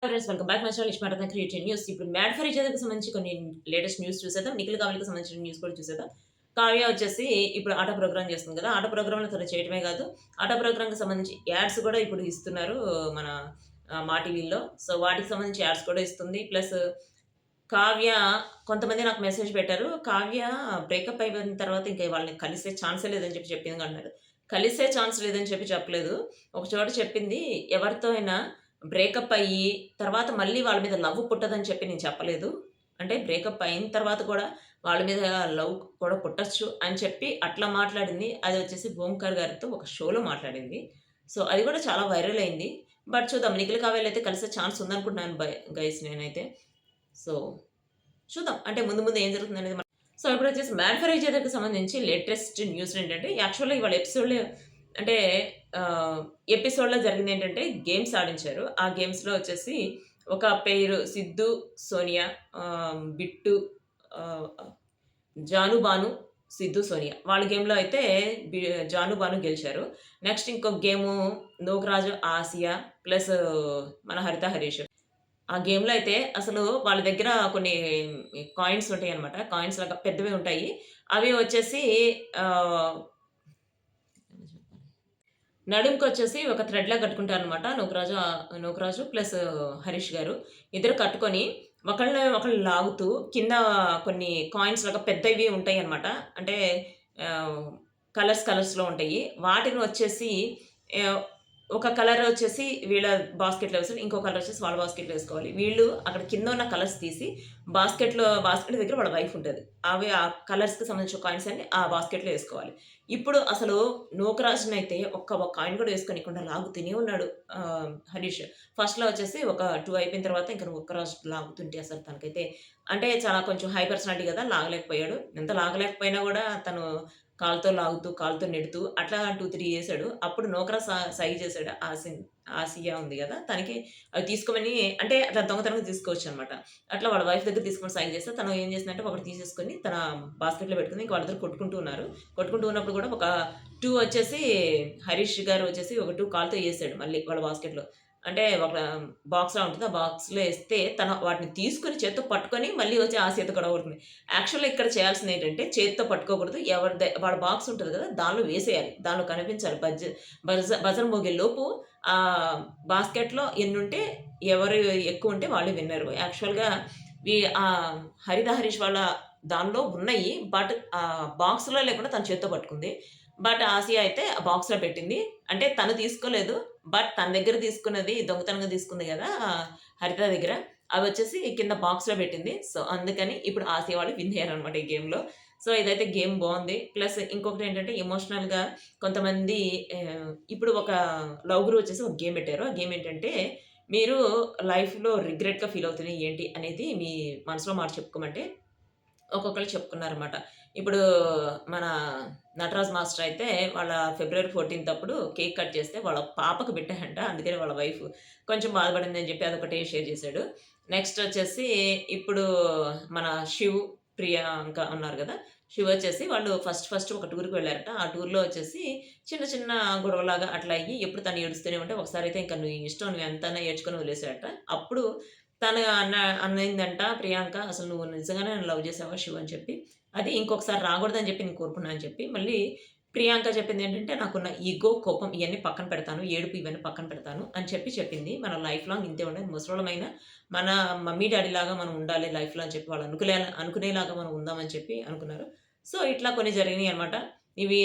Friends welcome back my channel ఇష్మారత్న creative news. ఇప్పుడు mad for each అదర్‌కి సంబంధించి కొన్ని లేటెస్ట్ న్యూస్ చూసేద్దాం. నిఖిల్ కావ్యకి సంబంధించిన న్యూస్ కూడా చూసేద్దాం. కావ్య వచ్చేసి ఇప్పుడు ఆటో ప్రోగ్రామ్ చేస్తుంది కదా! ఆటో ప్రోగ్రామ్‌లో తను చేయడమే కాదు, ఆటో ప్రోగ్రామ్‌కి సంబంధించి యాడ్స్ కూడా ఇప్పుడు ఇస్తున్నారు మన మా టీవీలో. సో, వాటికి సంబంధించి యాడ్స్ కూడా ఇస్తుంది. ప్లస్ కావ్య కొంతమంది నాకు మెసేజ్ పెట్టారు. కావ్య బ్రేకప్ అయిపోయిన తర్వాత ఇంక వాళ్ళని కలిసే ఛాన్సే లేదని చెప్పింది అంటున్నారు. కలిసే ఛాన్స్ లేదని చెప్పలేదు. ఒక చోట చెప్పింది, ఎవరితో అయినా బ్రేకప్ అయ్యి తర్వాత మళ్ళీ వాళ్ళ మీద లవ్ పుట్టదని నేను చెప్పలేదు. అంటే బ్రేకప్ అయిన తర్వాత కూడా వాళ్ళ మీద లవ్ కూడా పుట్టొచ్చు అని చెప్పి అట్లా మాట్లాడింది. అది వచ్చేసి ఓంకార్ గారితో ఒక షోలో మాట్లాడింది. సో, అది కూడా చాలా వైరల్ అయింది. బట్ చూద్దాం, నిఖిల్ కావ్యలు అయితే కలిసే ఛాన్స్ ఉందనుకుంటున్నాను గైస్ నేనైతే. సో, చూద్దాం. అంటే ముందు ముందు ఏం జరుగుతుందనేది సో, ఇప్పుడొచ్చేసి 'మ్యాడ్ ఫర్ ఈచ్ అదర్'కి సంబంధించి లేటెస్ట్ న్యూస్ ఏంటంటే, యాక్చువల్‌గా ఇవాళ ఎపిసోడ్‌లో అంటే ఎపిసోడ్‌లో జరిగిందేంటంటే గేమ్స్ ఆడించారు. ఆ గేమ్స్‌లో వచ్చేసి ఒక పెయిర్ సిద్ధు, సోనియా, బిట్టు, ఆహ్, జాను, బాను, సిద్ధు, సోనియా వాళ్ళ గేమ్‌లో అయితే బి జాను, బాను గెలిచారు. నెక్స్ట్ ఇంకొక గేము నూకరాజు, ఆసియా ప్లస్ మన హరిత, హరీష్. ఆ గేమ్‌లో అయితే అసలు వాళ్ళ దగ్గర కొన్ని కాయిన్స్ ఉంటాయన్నమాట. కాయిన్స్ లాగా పెద్దవి ఉంటాయి. అవి వచ్చేసి ఆహ్, నడుముకొచ్చేసి ఒక థ్రెడ్‌లా కట్టుకుంటారనమాట. నూకరాజు ప్లస్ హరీష్ గారు. ఇద్దరు కట్టుకొని ఒకళ్ళు లాగుతూ కింద కొన్ని కాయిన్స్ లాగా పెద్దవి ఉంటాయన్నమాట. అంటే ఆహ్, కలర్స్‌లో ఉంటాయి. వాటిని వచ్చేసి ఆహ్, ఒక కలర్ వచ్చేసి వీళ్ళ బాస్కెట్‌లో వేసి, ఇంకో కలర్ వచ్చేసి వాళ్ళ బాస్కెట్‌లో వేసుకోవాలి. వీళ్ళు అక్కడ కింద ఉన్న కలర్స్ తీసి బాస్కెట్ దగ్గర వాళ్ళ వైఫ్ ఉంటది. అవి ఆ కలర్స్‌కి సంబంధించిన కాయిన్స్ అన్ని ఆ బాస్కెట్‌లో ఏసుకోవాలి. ఇప్పుడు అసలు నూకరాజునైతే ఒక్క కాయిన్ కూడా వేసుకోనీయకుండా లాగుతూనే ఉన్నాడు హరీష్. ఫస్ట్‌లో వచ్చేసి ఒక 2 అయిపోయిన తర్వాత ఇంక నూకరాజు లాగుతుంటే అసలు తనకైతే అంటే చాలా కొంచెం హై పర్సనాలిటీ కదా! లాగలేకపోయాడు. ఎంత లాగలేకపోయినా గూడా తను కాలుతో లాగుతూ, కాలుతో నెడుతూ అట్లా 2, 3 చేసాడు. అప్పుడు నూకరాజు సైగ చేసాడు. ఆసియా ఉంది గదా! తనకి అవి తీసుకోమని, అంటే అట్లా దొంగతనంగా తీసుకోవచ్చనమాట. అట్లా వాళ్ళ వైఫ్ దగ్గర తీసుకొని సైగ చేస్తే తను ఏం చేసిందంటే ఒకటి తీసేసుకొని తన బాస్కెట్‌లో పెట్టుకుంది. ఇంక వాళ్ళిద్దరు కొట్టుకుంటూ ఉన్నారు. కొట్టుకుంటూ ఉన్నప్పుడు కూడా ఒక 2 వచ్చేసి హరీష్ గారు వచ్చేసి ఒక 2 కాలుతో ఏసాడు మళ్ళీ వాళ్ళ బాస్కెట్‌లో. అంటే ఒక బాక్స్‌లా ఉంటది. ఆ బాక్స్‌లో ఏస్తే తను వాటిని తీసుకొని చేత్తో పట్టుకొని మళ్ళీ వచ్చి ఆసియాతో గొడవ పడుతుంది. యాక్చువల్‌గా ఇక్కడ చేయాల్సిందేంటంటే చేత్తో పట్టుకోకూడదు. వాళ్ళ బాక్స్ ఉంటది గదా! దానిలో వేసేయాలి. దానిలో కనిపించాలి. బజర్ మోగేలోపు బాస్కెట్‌లో ఎన్నుంటే ఎవరు ఎక్కువుంటే వాళ్ళే విన్నరు. యాక్చువల్‌గా వి ఆహ్, హరిత, హరీష్ వాళ్ళ దానిలో ఉన్నాయి. బట్ బాక్స్‌లో లేకుండా తను చేత్తో పట్టుకుంది. బట్ ఆసియా అయితే ఆ బాక్స్‌లో పెట్టింది. అంటే తను తీసుకోలేదు. బట్ తన దగ్గర తీసుకున్నది దొంగతనంగా తీసుకుంది గదా! హరిత దగ్గర. అవొచ్చేసి కింద బాక్స్‌లో పెట్టింది. సో, అందుకని ఇప్పుడు ఆసియా వాళ్ళు విన్ అయ్యారనమాట ఈ గేమ్‌లో. సో, ఇదైతే గేమ్ బావుంది. ప్లస్ ఇంకొకటేంటంటే ఎమోషనల్‌గా కొంతమంది ఇప్పుడు ఒక లవ్ గురు వచ్చేసి ఒక గేమ్ పెట్టారు. ఆ గేమ్ ఏంటంటే, మీరు లైఫ్‌లో రిగ్రెట్‌గా ఫీల్ అవుతున్నయి ఏంటి అనేది మీ మనసులో మాట చెప్పుకోమంటే ఒక్కొక్కళ్ళు చెప్పుకున్నారన్నమాట. ఇప్పుడు మన నటరాజ్ మాస్టర్ అయితే వాళ్ళ ఫిబ్రవరి 14థ్ అప్పుడు కేక్ కట్ చేస్తే వాళ్ళ పాపకు పెట్టారంట. అందుకని వాళ్ళ వైఫ్ కొంచెం బాధపడిందని చెప్పి అదొకటి షేర్ చేసాడు. నెక్స్ట్ వచ్చేసి ఇప్పుడు మన శివ్, ప్రియాంక ఉన్నారు గదా! శివ్ వచ్చేసి వాళ్ళు ఫస్ట్ ఒక టూర్‌కి వెళ్లారట. ఆ టూర్‌లో వచ్చేసి చిన్న చిన్న గొడవలాగా అట్లా అయ్యి ఎప్పుడు తను ఏడుస్తూనే ఉంటే ఒకసారైతే ఇంక నీ ఇష్టం నువ్వు ఎంతైనా ఏడ్చుకొని వదిలేసాడట. అప్పుడు తను అనిందంట ప్రియాంక, "అసలు నువ్వు నిజంగానే నన్ను లవ్ చేసావా శివ్" అని చెప్పి. అది ఇంకొకసారి రాకూడదని చెప్పి నేను కోరుకున్నా అని చెప్పి, మళ్ళీ ప్రియాంక చెప్పిందేంటంటే, "నాకున్న ఈగో, కోపం ఇయన్నీ పక్కన పెడతాను. ఏడుపు ఇవన్నీ పక్కన పెడతాను" అని చెప్పింది. మనం లైఫ్ లాంగ్ ఇంతే ఉండాలి. ముసలోళ్ళమైనా మన మమ్మీ, డ్యాడీ లాగా మనం ఉండాలి లైఫ్‌లో అని చెప్పి వాళ్ళు అనుకునేలాగా మనం ఉందామని చెప్పి అనుకున్నారు. సో, ఇట్లా కొన్ని జరిగినియనమాట. ఇవి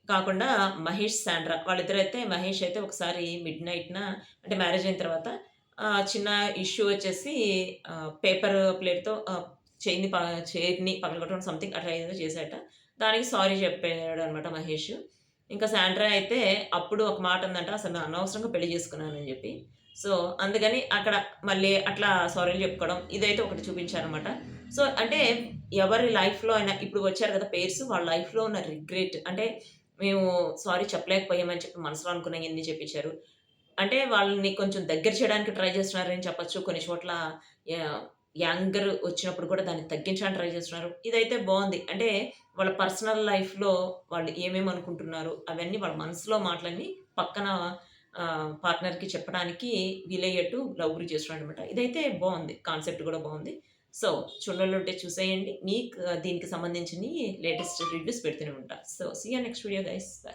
కాకుండా మహేష్, సాండ్రా వాళ్ళిద్దరైతే మహేష్ అయితే ఒకసారి మిడ్ నైట్‌న అంటే మ్యారేజ్ అయిన తర్వాత చిన్న ఇష్యూ వచ్చేసి పేపర్ ప్లేట్‌తో చైర్‌ని పగలగొట్టడం సంథింగ్ అట్లా ఏదో చేశాడట. దానికి సారీ చెప్పాడనమాట మహేష్. ఇంకా సాండ్రా అయితే అప్పుడు ఒక మాట అందంట, "అసలు అనవసరంగా పెళ్లి చేసుకున్నానని" చెప్పి. సో, అందుకని అక్కడ మళ్ళీ అట్లా సారీలు చెప్పుకోవడం ఇదైతే ఒకటి చూపించారనమాట. సో, అంటే ఎవరి లైఫ్‌లో అయినా ఇప్పుడు వచ్చారు కదా పెయిర్స్, వాళ్ళ లైఫ్‌లో ఉన్న రిగ్రెట్ అంటే మేము సారీ చెప్పలేకపోయామని చెప్పి మనసులో అనుకున్నయన్నీ చెప్పించారు. అంటే వాళ్ళని కొంచెం దగ్గర చేయడానికి ట్రై చేస్తున్నారని చెప్పొచ్చు. కొన్ని చోట్ల యాహ్! యాంగర్ వచ్చినప్పుడు కూడా దాన్ని తగ్గించడానికి ట్రై చేస్తున్నారు. ఇదైతే బావుంది. అంటే వాళ్ళ పర్సనల్ లైఫ్‌లో వాళ్ళు ఏమేమి అనుకుంటున్నారు, అవన్నీ వాళ్ళ మనసులో మాటలన్నీ పక్కన పార్ట్నర్‌కి చెప్పడానికి వీలయ్యేట్టు లవ్ గురి చేస్తున్నాడనమాట. ఇదైతే బావుంది. కాన్సెప్ట్ గూడా బావుంది. సో, చూడనోళ్ళుంటే చూసేయండి. మీకు దీనికి సంబంధించినియి లేటెస్ట్ రివ్యూస్ పెడుతూనే ఉంటా. So, see you next video guys. By.